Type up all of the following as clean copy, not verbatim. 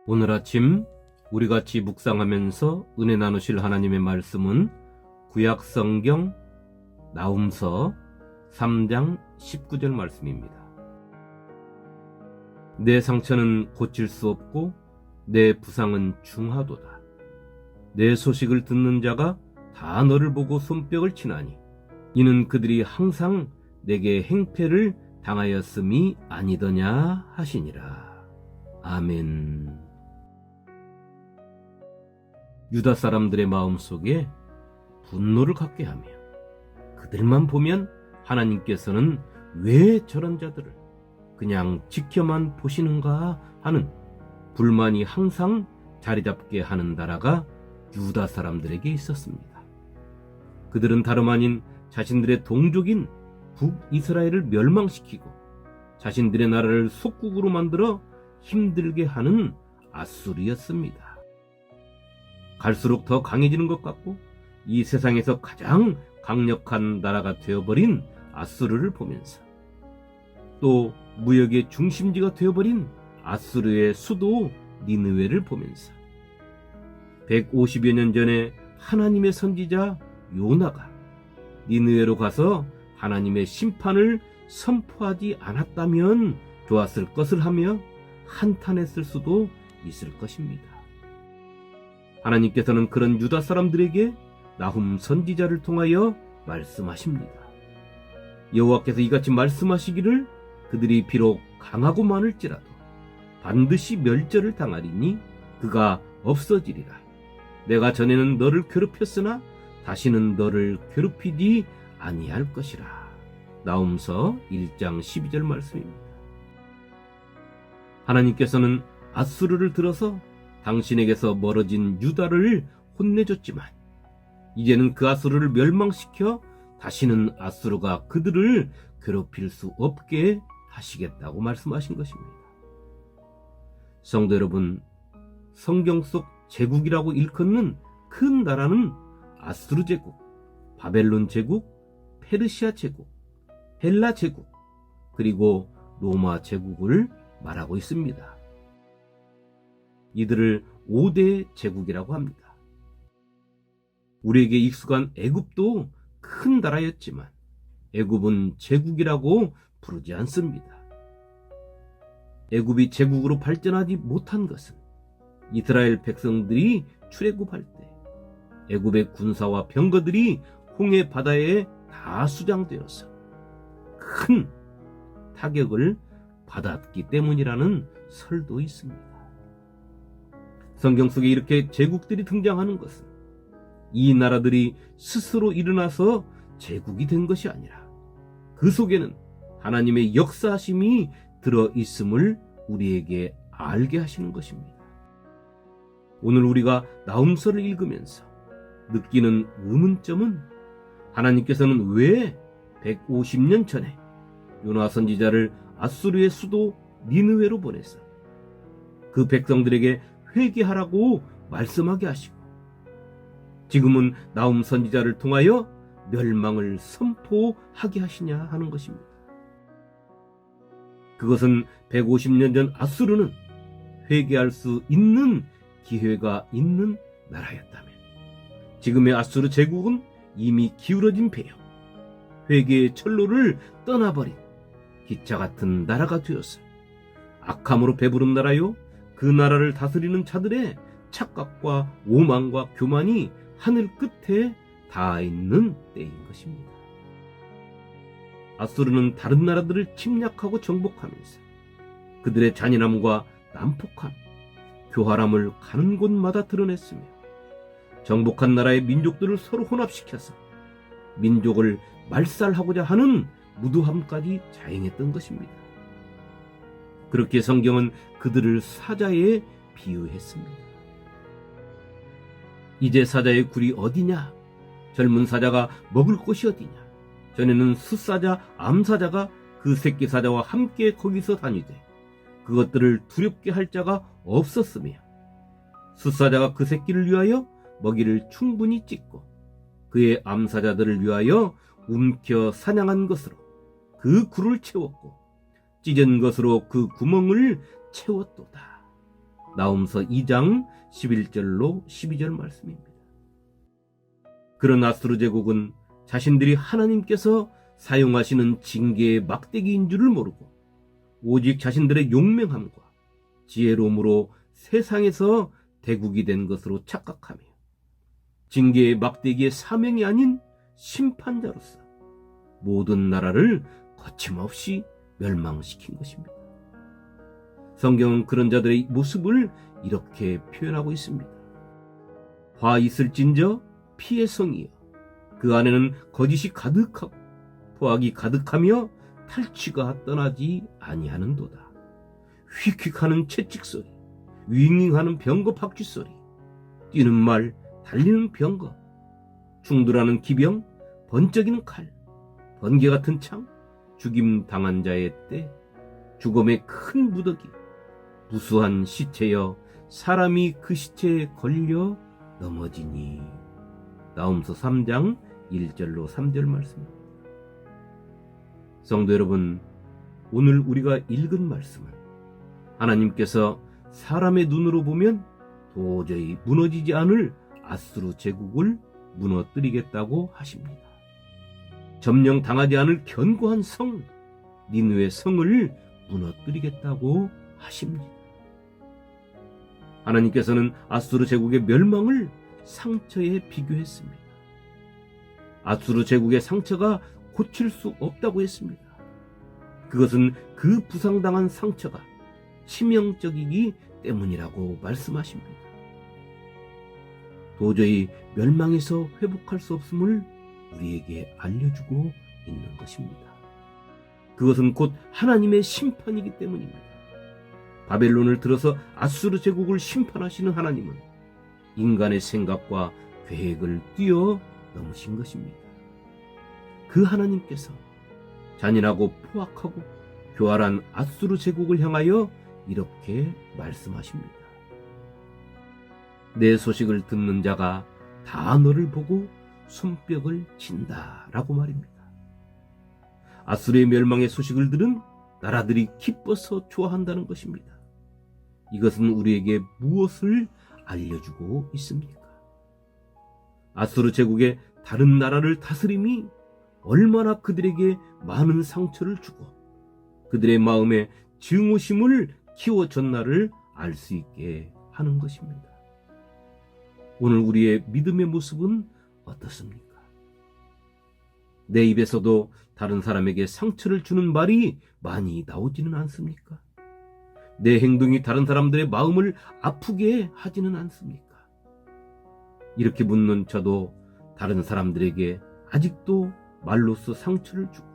오늘 아침 우리 같이 묵상하면서 은혜 나누실 하나님의 말씀은 구약성경 나훔서 3장 19절 말씀입니다. 내 상처는 고칠 수 없고 내 부상은 중하도다. 내 소식을 듣는 자가 다 너를 보고 손뼉을 치나니 이는 그들이 항상 내게 행패를 당하였음이 아니더냐 하시니라. 아멘. 유다 사람들의 마음속에 분노를 갖게 하며 그들만 보면 하나님께서는 왜 저런 자들을 그냥 지켜만 보시는가 하는 불만이 항상 자리잡게 하는 나라가 유다 사람들에게 있었습니다. 그들은 다름 아닌 자신들의 동족인 북이스라엘을 멸망시키고 자신들의 나라를 속국으로 만들어 힘들게 하는 아수르였습니다. 갈수록 더 강해지는 것 같고 이 세상에서 가장 강력한 나라가 되어버린 아수르를 보면서 또 무역의 중심지가 되어버린 아수르의 수도 니느웨를 보면서 150여 년 전에 하나님의 선지자 요나가 니느웨로 가서 하나님의 심판을 선포하지 않았다면 좋았을 것을 하며 한탄했을 수도 있을 것입니다. 하나님께서는 그런 유다 사람들에게 나훔 선지자를 통하여 말씀하십니다. 여호와께서 이같이 말씀하시기를 그들이 비록 강하고 많을지라도 반드시 멸절을 당하리니 그가 없어지리라. 내가 전에는 너를 괴롭혔으나 다시는 너를 괴롭히지 아니할 것이라. 나훔서 1장 12절 말씀입니다. 하나님께서는 아수르를 들어서 당신에게서 멀어진 유다를 혼내줬지만 이제는 그 아수르를 멸망시켜 다시는 아수르가 그들을 괴롭힐 수 없게 하시겠다고 말씀하신 것입니다. 성도 여러분, 성경 속 제국이라고 일컫는 큰 나라는 아수르 제국, 바벨론 제국, 페르시아 제국, 헬라 제국, 그리고 로마 제국을 말하고 있습니다. 이들을 5대 제국이라고 합니다. 우리에게 익숙한 애굽도 큰 나라였지만 애굽은 제국이라고 부르지 않습니다. 애굽이 제국으로 발전하지 못한 것은 이스라엘 백성들이 출애굽할 때 애굽의 군사와 병거들이 홍해 바다에 다 수장되어서 큰 타격을 받았기 때문이라는 설도 있습니다. 성경 속에 이렇게 제국들이 등장하는 것은 이 나라들이 스스로 일어나서 제국이 된 것이 아니라 그 속에는 하나님의 역사하심이 들어있음을 우리에게 알게 하시는 것입니다. 오늘 우리가 나훔서를 읽으면서 느끼는 의문점은 하나님께서는 왜 150년 전에 요나 선지자를 아수르의 수도 니느웨로 보내서 그 백성들에게 회개하라고 말씀하게 하시고 지금은 나훔 선지자를 통하여 멸망을 선포하게 하시냐 하는 것입니다. 그것은 150년 전 아수르는 회개할 수 있는 기회가 있는 나라였다면 지금의 아수르 제국은 이미 기울어진 배요 회개의 철로를 떠나버린 기차 같은 나라가 되어서 악함으로 배부른 나라요 그 나라를 다스리는 자들의 착각과 오만과 교만이 하늘 끝에 닿아 있는 때인 것입니다. 아수르는 다른 나라들을 침략하고 정복하면서 그들의 잔인함과 난폭함, 교활함을 가는 곳마다 드러냈으며 정복한 나라의 민족들을 서로 혼합시켜서 민족을 말살하고자 하는 무도함까지 자행했던 것입니다. 그렇게 성경은 그들을 사자에 비유했습니다. 이제 사자의 굴이 어디냐? 젊은 사자가 먹을 곳이 어디냐? 전에는 숫사자, 암사자가 그 새끼 사자와 함께 거기서 다니되 그것들을 두렵게 할 자가 없었으며 숫사자가 그 새끼를 위하여 먹이를 충분히 찢고 그의 암사자들을 위하여 움켜 사냥한 것으로 그 굴을 채웠고 찢은 것으로 그 구멍을 채웠도다. 나홈서 2장 11절로 12절 말씀입니다. 그런 아수르 제국은 자신들이 하나님께서 사용하시는 징계의 막대기인 줄을 모르고 오직 자신들의 용맹함과 지혜로움으로 세상에서 대국이 된 것으로 착각하며 징계의 막대기의 사명이 아닌 심판자로서 모든 나라를 거침없이 멸망시킨 것입니다. 성경은 그런 자들의 모습을 이렇게 표현하고 있습니다. 화 있을진저 피의 성이여 그 안에는 거짓이 가득하고 포악이 가득하며 탈취가 떠나지 아니하는도다. 휙휙하는 채찍소리, 윙윙하는 병거 박쥐소리, 뛰는 말, 달리는 병거, 충돌하는 기병, 번쩍이는 칼, 번개 같은 창, 죽임 당한 자의 때, 죽음의 큰 무더기, 무수한 시체여 사람이 그 시체에 걸려 넘어지니. 나홈서 3장 1절로 3절 말씀입니다. 성도 여러분, 오늘 우리가 읽은 말씀은 하나님께서 사람의 눈으로 보면 도저히 무너지지 않을 아수르 제국을 무너뜨리겠다고 하십니다. 점령 당하지 않을 견고한 성, 니느웨 성을 무너뜨리겠다고 하십니다. 하나님께서는 아수르 제국의 멸망을 상처에 비교했습니다. 아수르 제국의 상처가 고칠 수 없다고 했습니다. 그것은 그 부상당한 상처가 치명적이기 때문이라고 말씀하십니다. 도저히 멸망에서 회복할 수 없음을 우리에게 알려주고 있는 것입니다. 그것은 곧 하나님의 심판이기 때문입니다. 바벨론을 들어서 아수르 제국을 심판하시는 하나님은 인간의 생각과 계획을 뛰어넘으신 것입니다. 그 하나님께서 잔인하고 포악하고 교활한 아수르 제국을 향하여 이렇게 말씀하십니다. 내 소식을 듣는 자가 다 너를 보고 손뼉을 친다 라고 말입니다. 아수르의 멸망의 소식을 들은 나라들이 기뻐서 좋아한다는 것입니다. 이것은 우리에게 무엇을 알려주고 있습니까? 아수르 제국의 다른 나라를 다스림이 얼마나 그들에게 많은 상처를 주고 그들의 마음에 증오심을 키워줬나를 알 수 있게 하는 것입니다. 오늘 우리의 믿음의 모습은 어떻습니까? 내 입에서도 다른 사람에게 상처를 주는 말이 많이 나오지는 않습니까? 내 행동이 다른 사람들의 마음을 아프게 하지는 않습니까? 이렇게 묻는 저도 다른 사람들에게 아직도 말로써 상처를 주고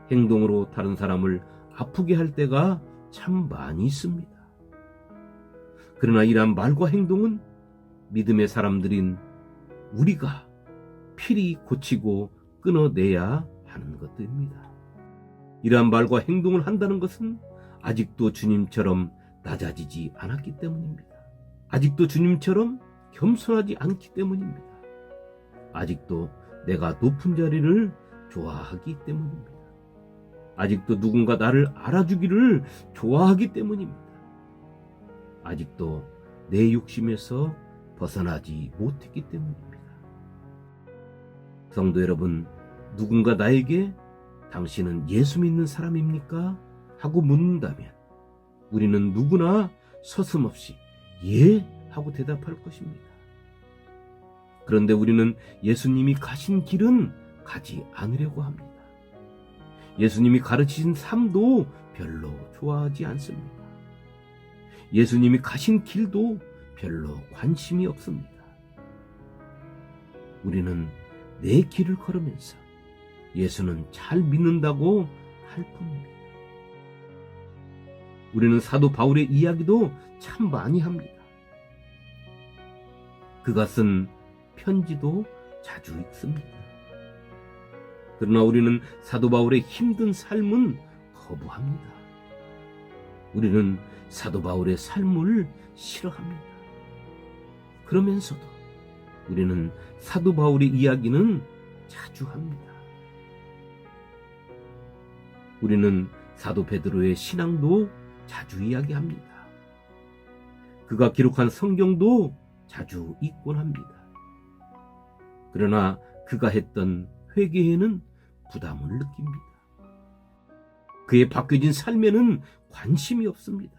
행동으로 다른 사람을 아프게 할 때가 참 많이 있습니다. 그러나 이러한 말과 행동은 믿음의 사람들인 우리가 필히 고치고 끊어내야 하는 것들입니다. 이러한 말과 행동을 한다는 것은 아직도 주님처럼 낮아지지 않았기 때문입니다. 아직도 주님처럼 겸손하지 않기 때문입니다. 아직도 내가 높은 자리를 좋아하기 때문입니다. 아직도 누군가 나를 알아주기를 좋아하기 때문입니다. 아직도 내 욕심에서 벗어나지 못했기 때문입니다. 성도 여러분, 누군가 나에게 당신은 예수 믿는 사람입니까? 하고 묻는다면 우리는 누구나 서슴없이 예 하고 대답할 것입니다. 그런데 우리는 예수님이 가신 길은 가지 않으려고 합니다. 예수님이 가르치신 삶도 별로 좋아하지 않습니다. 예수님이 가신 길도 별로 관심이 없습니다. 우리는 내 길을 걸으면서 예수는 잘 믿는다고 할 뿐입니다. 우리는 사도 바울의 이야기도 참 많이 합니다. 그가 쓴 편지도 자주 읽습니다. 그러나 우리는 사도 바울의 힘든 삶은 거부합니다. 우리는 사도 바울의 삶을 싫어합니다. 그러면서도 우리는 사도 바울의 이야기는 자주 합니다. 우리는 사도 베드로의 신앙도 자주 이야기합니다. 그가 기록한 성경도 자주 읽곤 합니다. 그러나 그가 했던 회개에는 부담을 느낍니다. 그의 바뀌어진 삶에는 관심이 없습니다.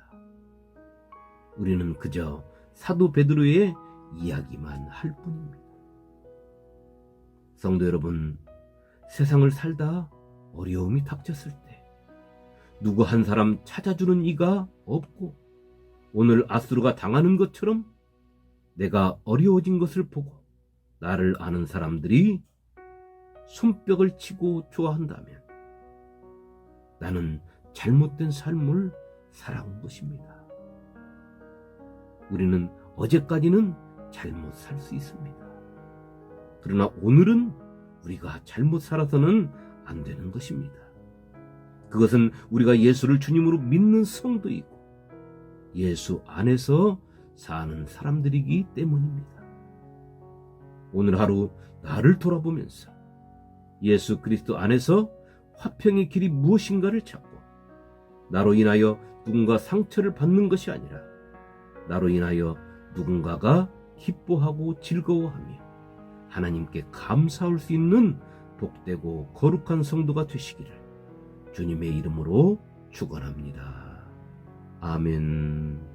우리는 그저 사도 베드로의 이야기만 할 뿐입니다. 성도 여러분, 세상을 살다 어려움이 닥쳤을 때 누구 한 사람 찾아주는 이가 없고 오늘 아수르가 당하는 것처럼 내가 어려워진 것을 보고 나를 아는 사람들이 손뼉을 치고 좋아한다면 나는 잘못된 삶을 살아온 것입니다. 우리는 어제까지는 잘못 살 수 있습니다. 그러나 오늘은 우리가 잘못 살아서는 안 되는 것입니다. 그것은 우리가 예수를 주님으로 믿는 성도이고 예수 안에서 사는 사람들이기 때문입니다. 오늘 하루 나를 돌아보면서 예수 그리스도 안에서 화평의 길이 무엇인가를 찾고 나로 인하여 누군가 상처를 받는 것이 아니라 나로 인하여 누군가가 기뻐하고 즐거워하며 하나님께 감사할 수 있는 복되고 거룩한 성도가 되시기를 주님의 이름으로 축원합니다. 아멘.